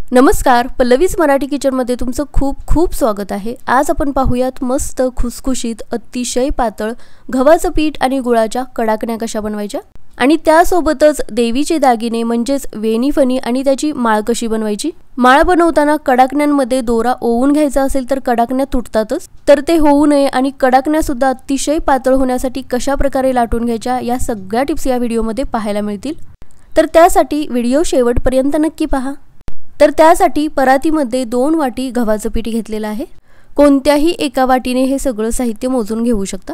नमस्कार, पल्लवीज मराठी किचनमध्ये तुमचं खूप खूप स्वागत आहे। आज आपण पाहूयात मस्त खुसखुशीत अतिशय पातळ गव्हाचं पीठ आणि गुळाच्या कडाकण्या कशा बनवायच्या आणि त्यासोबतच देवीचे दागिने म्हणजेच वेणीफणी आणि त्याची माळ कशी बनवायची। माळ बनवताना कडाकण्यांमध्ये दोरा ओवून घ्यायचा असेल तर कडाकण्या तुटतातच, तर ते होऊ नये आणि कडाकण्या सुद्धा अतिशय पातळ होण्यासाठी कशा प्रकारे लाटून घ्यायच्या या सगळ्या टिप्स या व्हिडिओमध्ये पाहायला मिळतील। तर त्यासाठी व्हिडिओ शेवटपर्यंत नक्की पहा। तर त्यासाठी परातीमध्ये 2 वाटी गव्हाचं पीठ घेतलेलं आहे। कोणत्याही एका वाटीने हे सगळं साहित्य मोजून घेऊ शकता।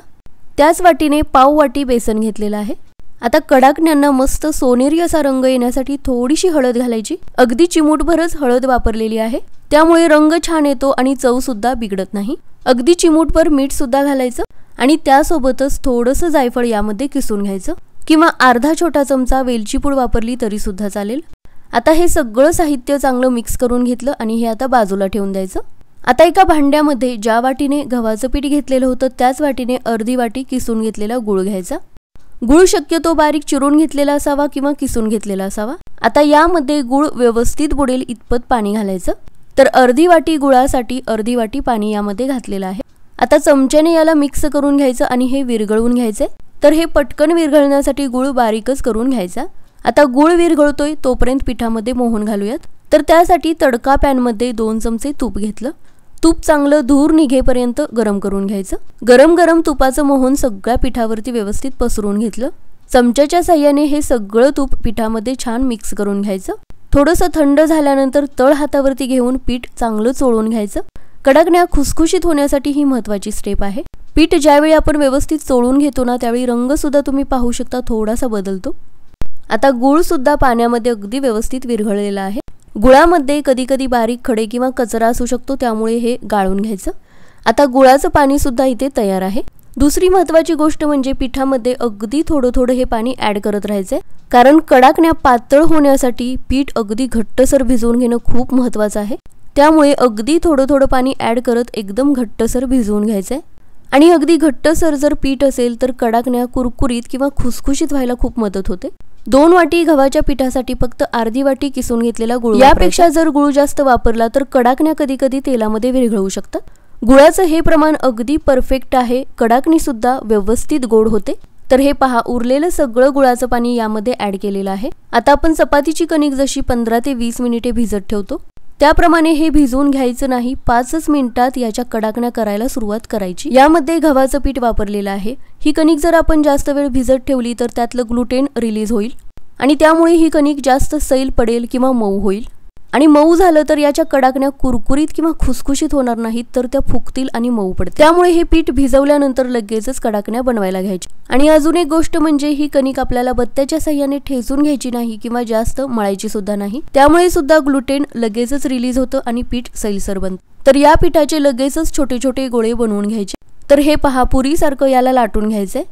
त्याच वाटीने पाव वाटी बेसन घेतलेलं आहे। आता कडाकण्यांना मस्त सोनेरी असा रंग येण्यासाठी थोडीशी हळद घालायची। अगदी चिमूटभरच हळद वापरलेली आहे, त्यामुळे रंग छान येतो आणि चव सुद्धा बिघडत नाही। अगदी चिमूटभर मीठ सुद्धा घालायचं आणि त्यासोबतच थोडंसं जायफळ यामध्ये किसून घ्यायचं किंवा अर्धा छोटा चमचा वेलची पूड वापरली तरी सुद्धा चालेल। आता हे सगळं साहित्य चांगलं मिक्स करून घेतलं आणि हे आता बाजूला ठेवून द्यायचं। आता एका भांड्यामध्ये ज्या वाटीने गव्हाचं पीठ घेतलेलं होतं त्याच वाटीने अर्धी वाटी किसून घेतलेला गुळ घ्यायचा। गुळ शक्यतो बारीक चिरून घेतलेला असावा किंवा किसून घेतलेला असावा। आता यामध्ये गुळ व्यवस्थित बुडेल इतपत पाणी घालायचं। तर अर्धी वाटी गुळासाठी अर्धी वाटी पाणी यामध्ये घातलेलं आहे। आता चमच्याने याला मिक्स करून घ्यायचं आणि हे विरघळून घ्यायचे। तर हे पटकन विरघळण्यासाठी गुळ बारीकच करून घ्यायचा। आता गुळ विरघळतोय तोपर्यंत पिठामध्ये मोहन घालूयात। तर त्यासाठी तडका पॅन मध्ये 2 चमचे तूप घेतलं। तूप चांगलं धूर निघेपर्यंत गरम करून घ्यायचं। गरम गरम तुपाचं मोहन सगळ्या पिठावरती व्यवस्थित पसरवून घेतलं। चमच्याच्या साहाय्याने हे सगळं तूप पिठामध्ये छान मिक्स करून घ्यायचं। थोडंसं थंड झाल्यानंतर तळ हातावरती घेऊन पीठ चांगलं चोळून घ्यायचं। कडाकण्या खुसखुशीत होण्यासाठी ही महत्त्वाची स्टेप आहे। पीठ ज्यावेळी आपण व्यवस्थित चोळून घेतो ना त्यावेळी रंग सुद्धा तुम्ही पाहू शकता थोडासा बदलतो। आता गुळ सुद्धा पाण्यामध्ये अगदी व्यवस्थित विरघळलेला आहे। गुळामध्ये कधी कधी बारीक खडे किंवा कचरा असू शकतो, त्यामुळे हे गाळून घ्यायचं। आता गुळाचं पाणी सुद्धा इथे तयार आहे। दुसरी महत्त्वाची गोष्ट म्हणजे पिठामध्ये अगदी थोडं थोडं हे पाणी ऍड करत राहायचंय, कारण कडाकण्या पातळ होण्यासाठी पीठ अगदी घट्टसर भिजवून घेणं खूप महत्त्वाचं आहे। त्यामुळे अगदी थोडं थोडं पाणी ऍड करत एकदम घट्टसर भिजवून घ्यायचंय। आणि अगदी घट्टसर जर पीठ असेल तर कडाकण्या कुरकुरीत किंवा खुसखुशीत व्हायला खूप मदत होते। 2 वाटी गव्हाच्या पिठासाठी फक्त अर्धी वाटी किसून घेतलेला गुळ, यापेक्षा जर गुळ जास्त वापरला तर कडाकण्या कधी कधी तेलामध्ये विरघळू शकतात। गुळाचं हे प्रमाण अगदी परफेक्ट आहे। कडाकणी सुद्धा व्यवस्थित गोड होते। तर हे पहा, उरलेलं सगळं गुळाचं पाणी यामध्ये ऍड केलेलं आहे। आता आपण चपातीची कणिक जशी 15 ते 20 मिनिटे भिजत ठेवतो त्याप्रमाणे हे भिजवून घ्यायचं नाही। 5 मिनिटात याच्या कडाकण्या करायला सुरुवात करायची। यामध्ये गव्हाचं पीठ वापरलेलं आहे। ही कणिक जर आपण जास्त वेळ भिजत ठेवली तर त्यातलं ग्लुटेन रिलीज होईल आणि त्यामुळे ही कणिक जास्त सैल पडेल किंवा मऊ होईल। आणि मऊ झालं तर याच्या कडाकण्या कुरकुरीत किंवा खुसखुशीत होणार नाहीत, तर त्या फुगतील आणि मऊ पडतील। त्यामुळे हे पीठ भिजवल्यानंतर लगेचच कडाकण्या बनवायला घ्यायची। आणि अजून एक गोष्ट म्हणजे ही कणिक आपल्याला बत्त्याच्या साहाय्याने ठेचून घ्यायची नाही किंवा जास्त मळायची सुद्धा नाही, त्यामुळे सुद्धा ग्लुटेन लगेचच रिलीज होतं आणि पीठ सैलसर बनतं। तर या पिठाचे लगेचच छोटे छोटे गोळे बनवून घ्यायचे। तर हे पहा, पुरीसारखं याला लाटून घ्यायचंय।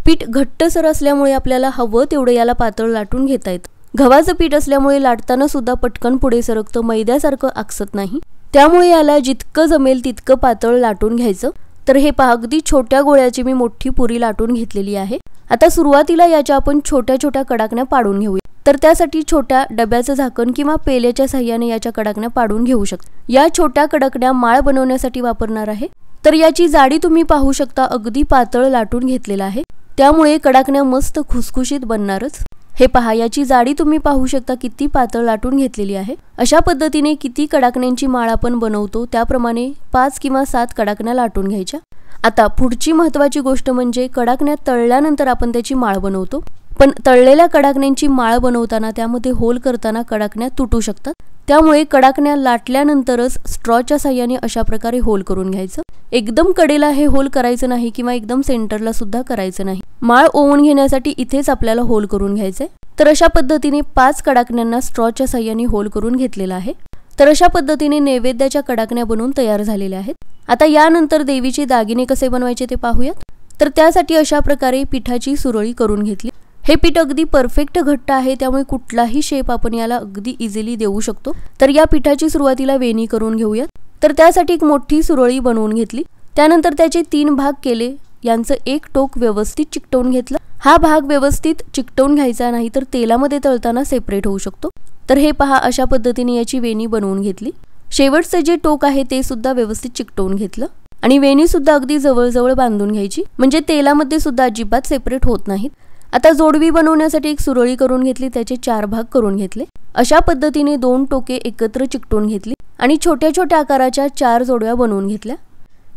पीठ घट्टसर असल्यामुळे आपल्याला हवं तेवढं याला पातळ लाटून घेता येतं। गव्हाचं पीठ असल्यामुळे लाटताना सुद्धा पटकन पुढे सरकतं, मैद्यासारखं आकसत नाही। त्यामुळे याला जितकं जमेल तितकं पातळ लाटून घ्यायचं। तर हे पहा, अगदी छोट्या गोळ्याची मी मोठी पुरी लाटून घेतलेली आहे। आता सुरुवातीला याच्या आपण छोट्या छोट्या कडाकण्या पाडून घेऊया। तर त्यासाठी छोट्या डब्याचं झाकण किंवा पेल्याच्या साहाय्याने याच्या कडाकण्या पाडून घेऊ शकता। या छोट्या कडाकण्या माळ बनवण्यासाठी वापरणार आहे। तर याची जाडी तुम्ही पाहू शकता, अगदी पातळ लाटून घेतलेला आहे, त्यामुळे कडाकण्या मस्त खुसखुशीत बनणारच। हे पहा, याची जाडी तुम्ही पाहू शकता किती पातळ लाटून घेतलेली आहे। अशा पद्धतीने किती कडाकण्यांची माळ आपण बनवतो त्याप्रमाणे 5 किंवा 7 कडाकण्या लाटून घ्यायच्या। आता पुढची महत्त्वाची गोष्ट म्हणजे कडाकण्या तळल्यानंतर आपण त्याची माळ बनवतो, पण तळलेल्या कडाकण्यांची माळ बनवताना त्यामध्ये होल करताना कडाकण्या तुटू शकतात। त्यामुळे कडाकण्या लाटल्यानंतरच स्ट्रॉच्या साहाय्याने अशा प्रकारे होल करून घ्यायचं। एकदम कडेला हे होल करायचं नाही किंवा एकदम सेंटरला सुद्धा करायचं नाही। माळ ओवून घेण्यासाठी इथेच आपल्याला होल करून घ्यायचंय। तर अशा पद्धतीने 5 कडाकण्यांना स्ट्रॉच्या साहाय्याने होल करून घेतलेला आहे। तर अशा पद्धतीने नैवेद्याच्या कडाकण्या बनवून तयार झालेल्या आहेत। आता यानंतर देवीचे दागिने कसे बनवायचे ते पाहूयात। तर त्यासाठी अशा प्रकारे पिठाची सुरळी करून घेतली। हे पीठ अगदी परफेक्ट घट्ट आहे, त्यामुळे कुठलाही शेप आपण याला अगदी इझिली देऊ शकतो। तर या पिठाची सुरुवातीला वेणी करून घेऊयात। तर त्यासाठी एक मोठी सुरळी बनवून घेतली। त्यानंतर त्याचे 3 भाग केले। यांचं एक टोक व्यवस्थित चिकटवून घेतलं। हा भाग व्यवस्थित चिकटवून घ्यायचा नाही तर तेलामध्ये तळताना सेपरेट होऊ शकतो। तर हे पहा अशा पद्धतीने याची वेणी बनवून घेतली। शेवटचं जे टोक आहे ते सुद्धा व्यवस्थित चिकटवून घेतलं आणि वेणी सुद्धा अगदी जवळ बांधून घ्यायची, म्हणजे तेलामध्ये सुद्धा अजिबात सेपरेट होत नाहीत। आता जोडवी बनवण्यासाठी एक सुरळी करून घेतली, त्याचे 4 भाग करून घेतले। अशा पद्धतीने 2 टोके एकत्र चिकटवून घेतली आणि छोट्या छोट्या आकाराच्या 4 जोडव्या बनवून घेतल्या।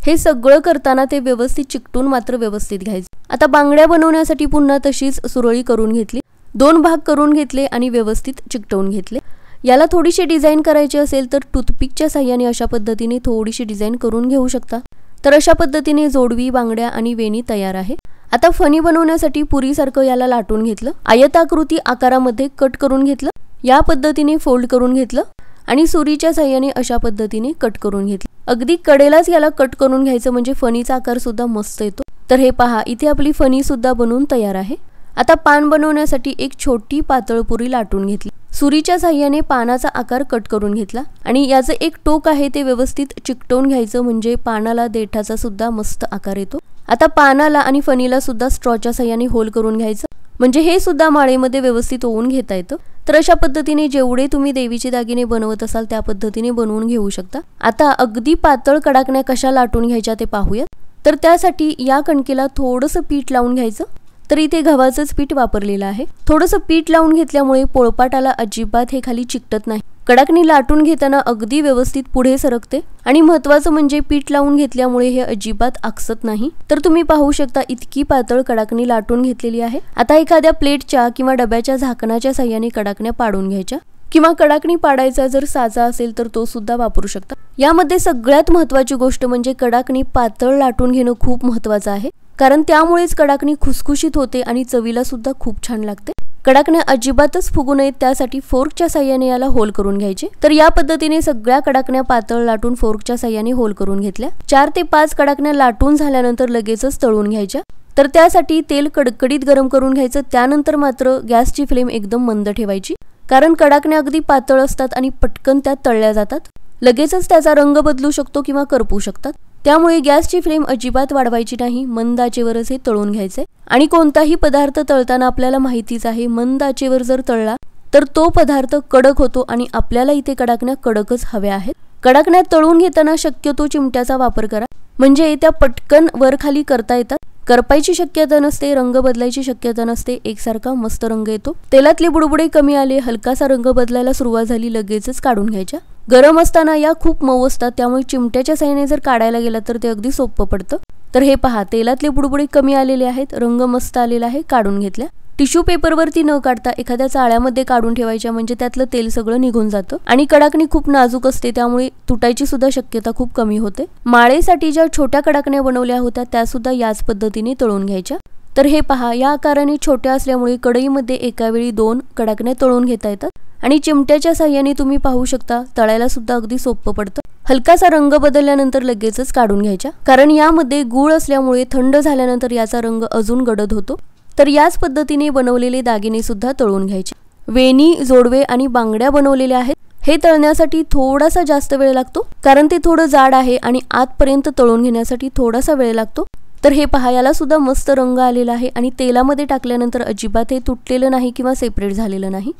हे सगळं करताना ते व्यवस्थित चिकटून मात्र व्यवस्थित घ्यायचं। आता बांगड्या बनवण्यासाठी पुन्हा तशीच सुरळी करून घेतली, 2 भाग करून घेतले आणि व्यवस्थित चिकटवून घेतले। याला थोडीशी डिझाइन करायची असेल तर टूथपिकच्या साहाय्याने अशा पद्धतीने थोडीशी डिझाइन करून घेऊ शकता। तर अशा पद्धतीने जोडवी, बांगड्या आणि वेणी तयार आहे। आता फणी बनवण्यासाठी पुरीसारखं याला लाटून घेतलं, आयताकृती आकारामध्ये कट करून घेतलं, या पद्धतीने फोल्ड करून घेतलं आणि सुरीच्या साहाय्याने अशा पद्धतीने कट करून घेतलं। अगदी कडेलाच याला कट करून घ्यायचं, म्हणजे फणीचा आकार सुद्धा मस्त येतो। तर हे पहा इथे आपली फणी सुद्धा बनवून तयार आहे। आता पान बनवण्यासाठी एक छोटी पातळ पुरी लाटून घेतली, सुरीच्या साहाय्याने पानाचा आकार कट करून घेतला आणि याचं एक टोक आहे ते व्यवस्थित चिकटवून घ्यायचं, म्हणजे पानाला देठाचा सुद्धा मस्त आकार येतो। आता पानाला आणि फणीला सुद्धा स्ट्रॉच्या साहाय्याने होल करून घ्यायचं, म्हणजे हे सुद्धा माळेमध्ये व्यवस्थित ओवून घेता येतं। तर अशा पद्धतीने जेवढे तुम्ही देवीचे दागिने बनवत असाल त्या पद्धतीने बनवून घेऊ शकता। आता अगदी पातळ कडाकण्या कशा लाटून घ्यायच्या ते पाहूया। तर त्यासाठी या कणकेला थोडंसं पीठ लावून घ्यायचं, तर इथे गव्हाचंच पीठ वापरलेलं आहे। थोडंसं पीठ लावून घेतल्यामुळे पोळपाटाला अजिबात हे खाली चिकटत नाही, कडाकणी लाटून घेताना अगदी व्यवस्थित पुढे सरकते आणि महत्त्वाचं म्हणजे पीठ लावून घेतल्यामुळे हे अजिबात आकसत नाही। तर तुम्ही पाहू शकता इतकी पातळ कडाकणी लाटून घेतलेली आहे। आता एखाद्या प्लेटच्या किंवा डब्याच्या झाकणाच्या साहाय्याने कडाकण्या पाडून घ्यायच्या, किंवा कडाकणी पाडायचा जर साचा असेल तर तो सुद्धा वापरू शकता। यामध्ये सगळ्यात महत्त्वाची गोष्ट म्हणजे कडाकणी पातळ लाटून घेणं खूप महत्त्वाचं आहे, कारण त्यामुळेच कडाकणी खुसखुशीत होते आणि चवीला सुद्धा खूप छान लागते। कडाकण्या अजिबातच फुगू नयेत त्यासाठी फोर्कच्या साहाय्याने याला होल करून घ्यायचे। तर या पद्धतीने सगळ्या कडाकण्या पातळ लाटून फोर्कच्या साहाय्याने होल करून घेतल्या। 4 ते 5 कडाकण्या लाटून झाल्यानंतर लगेचच तळून घ्यायच्या। तर त्यासाठी तेल कडकडीत गरम करून घ्यायचं, त्यानंतर मात्र गॅसची फ्लेम एकदम मंद ठेवायची, कारण कडाकण्या अगदी पातळ असतात आणि पटकन त्या तळल्या जातात, लगेचच त्याचा रंग बदलू शकतो किंवा करपू शकतात। त्यामुळे गॅसची फ्लेम अजिबात वाढवायची नाही, मंद आचेवरच हे तळून घ्यायचे। आणि कोणताही पदार्थ तळताना आपल्याला माहितीच आहे मंद आचेवर जर तळला तर तो पदार्थ कडक होतो आणि आपल्याला इथे कडाकण्या कडकच हव्या आहेत। कडाकण्या तळून घेताना शक्यतो चिमट्याचा वापर करा, म्हणजे त्या पटकन वर खाली करता येतात, करपायची शक्यता नसते, रंग बदलायची शक्यता नसते, एकसारखा मस्त रंग येतो। तेलातले बुडबुडे कमी आले, हलकासा रंग बदलायला सुरुवात झाली, लगेचच काढून घ्यायच्या। गरम असताना या खूप मऊ असतात, त्यामुळे चिमट्याच्या साहाय्याने जर काढायला गेला तर ते अगदी सोपं पडतं। तर हे पहा तेलातले बुडबुडे कमी आलेले आहेत, रंग मस्त आलेला आहे, काढून घेतल्या। टिश्यू पेपरवरती न काढता एखाद्या चाळ्यामध्ये काढून ठेवायच्या, म्हणजे त्यातलं तेल सगळं निघून जातं आणि कडाकणी खूप नाजूक असते, त्यामुळे तुटायची सुद्धा शक्यता खूप कमी होते। माळेसाठी ज्या छोट्या कडाकण्या बनवल्या होत्या त्या सुद्धा याच पद्धतीने तळून घ्यायच्या। तर हे पहा या आकाराने छोट्या असल्यामुळे कढईमध्ये एका वेळी 2 कडाकण्या तळून घेता येतात आणि चिमट्याच्या साहाय्याने तुम्ही पाहू शकता तळायला सुद्धा अगदी सोपं पडतं। हलकासा रंग बदलल्यानंतर लगेचच काढून घ्यायच्या, कारण यामध्ये गूळ असल्यामुळे थंड झाल्यानंतर याचा रंग अजून गडद होतो। तर याच पद्धतीने बनवलेले दागिने सुद्धा तळून घ्यायचे। वेणी, जोडवे आणि बांगड्या बनवलेल्या आहेत, हे तळण्यासाठी थोडासा जास्त वेळ लागतो, कारण ते थोडं जाड आहे आणि आतपर्यंत तळून घेण्यासाठी थोडासा वेळ लागतो। तर हे पहा याला सुद्धा मस्त रंग आलेला आहे आणि तेलामध्ये टाकल्यानंतर अजिबात हे तुटलेलं नाही किंवा सेपरेट झालेलं नाही।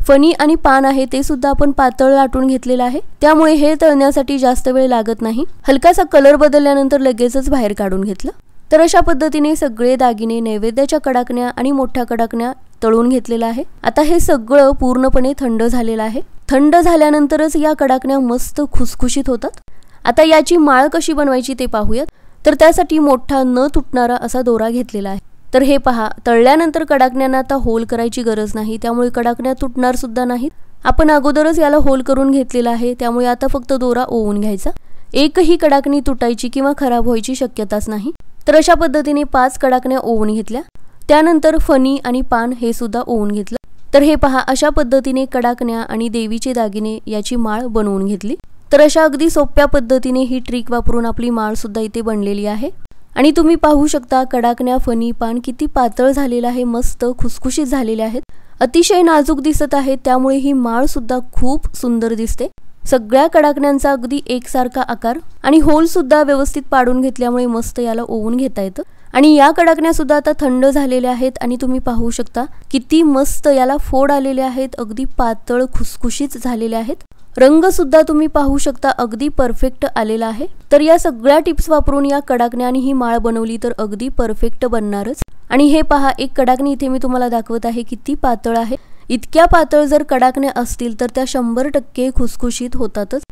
फणी आणि पान आहे ते सुद्धा आपण पातळ लाटून घेतलेलं आहे, त्यामुळे हे तळण्यासाठी जास्त वेळ लागत नाही। हलकासा कलर बदलल्यानंतर लगेचच बाहेर काढून घेतलं। तर अशा पद्धतीने सगळे दागिने, नैवेद्याच्या कडाकण्या आणि मोठ्या कडाकण्या तळून घेतलेलं आहे। आता हे सगळं पूर्णपणे थंड झालेलं आहे। थंड झाल्यानंतरच या कडाकण्या मस्त खुसखुशीत होतात। आता याची माळ कशी बनवायची ते पाहूयात। तर त्यासाठी मोठा न तुटणारा असा दोरा घेतलेला आहे। तर हे पहा तळल्यानंतर कडाकण्यांना आता होल करायची गरज नाही, त्यामुळे कडाकण्या तुटणार सुद्धा नाहीत। आपण अगोदरच याला होल करून घेतलेला आहे, त्यामुळे आता फक्त दोरा ओवून घ्यायचा, एकही कडाकणी तुटायची किंवा खराब व्हायची शक्यताच नाही। तर अशा पद्धतीने 5 कडाकण्या ओवून घेतल्या, त्यानंतर फणी आणि पान हे सुद्धा ओवून घेतलं। तर हे पहा अशा पद्धतीने कडाकण्या आणि देवीचे दागिने याची माळ बनवून घेतली। तर अशा अगदी सोप्या पद्धतीने ही ट्रिक वापरून आपली माळ सुद्धा इथे बनलेली आहे आणि तुम्ही पाहू शकता कडाकण्या, फणी, पान किती पातळ झालेलं आहे, मस्त खुसखुशीत झालेले आहेत, अतिशय नाजूक दिसत आहेत, त्यामुळे ही माळ सुद्धा खूप सुंदर दिसते। सगळ्या कडाकण्यांचा अगदी एकसारखा आकार आणि होल सुद्धा व्यवस्थित पाडून घेतल्यामुळे मस्त याला ओवून घेता येतं आणि या कडाकण्या सुद्धा आता थंड झालेल्या आहेत आणि तुम्ही पाहू शकता किती मस्त याला फोड आलेले आहेत, अगदी पातळ खुसखुशीत झालेले आहेत। रंग सुद्धा तुम्ही पाहू शकता अगदी परफेक्ट आलेला आहे। तर या सगळ्या टिप्स वापरून या कडाकण्या आणि ही माळ बनवली तर अगदी परफेक्ट बनणारच। आणि हे पहा, एक कडाकणी इथे मी तुम्हाला दाखवत आहे किती पातळ आहे। इतक्या पातळ जर कडाकण्या असतील तर त्या 100% खुसखुशीत होतातच।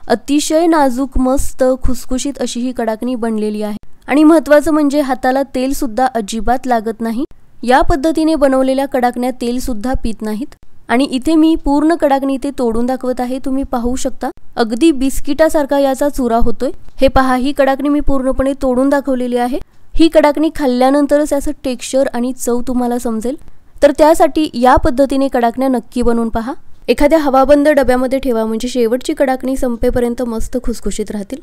अतिशय नाजूक मस्त खुसखुशीत अशी ही कडाकणी बनलेली आहे। आणि महत्त्वाचं म्हणजे हाताला तेल सुद्धा अजिबात लागत नाही। या पद्धतीने बनवलेल्या कडाकण्या तेल सुद्धा पित नाहीत। आणि इथे मी पूर्ण कडाकणी इथे तोडून दाखवत आहे, तुम्ही पाहू शकता अगदी बिस्किटासारखा याचा चुरा होतोय। हे पहा, ही कडाकणी मी पूर्णपणे तोडून दाखवलेली आहे। ही कडाकणी खाल्ल्यानंतरच याचं टेक्स्चर आणि चव तुम्हाला समजेल। तर त्यासाठी या पद्धतीने कडाकण्या नक्की बनवून पहा। एखाद्या हवाबंद डब्यामध्ये ठेवा, म्हणजे शेवटची कडाकणी संपेपर्यंत मस्त खुसखुशीत राहतील।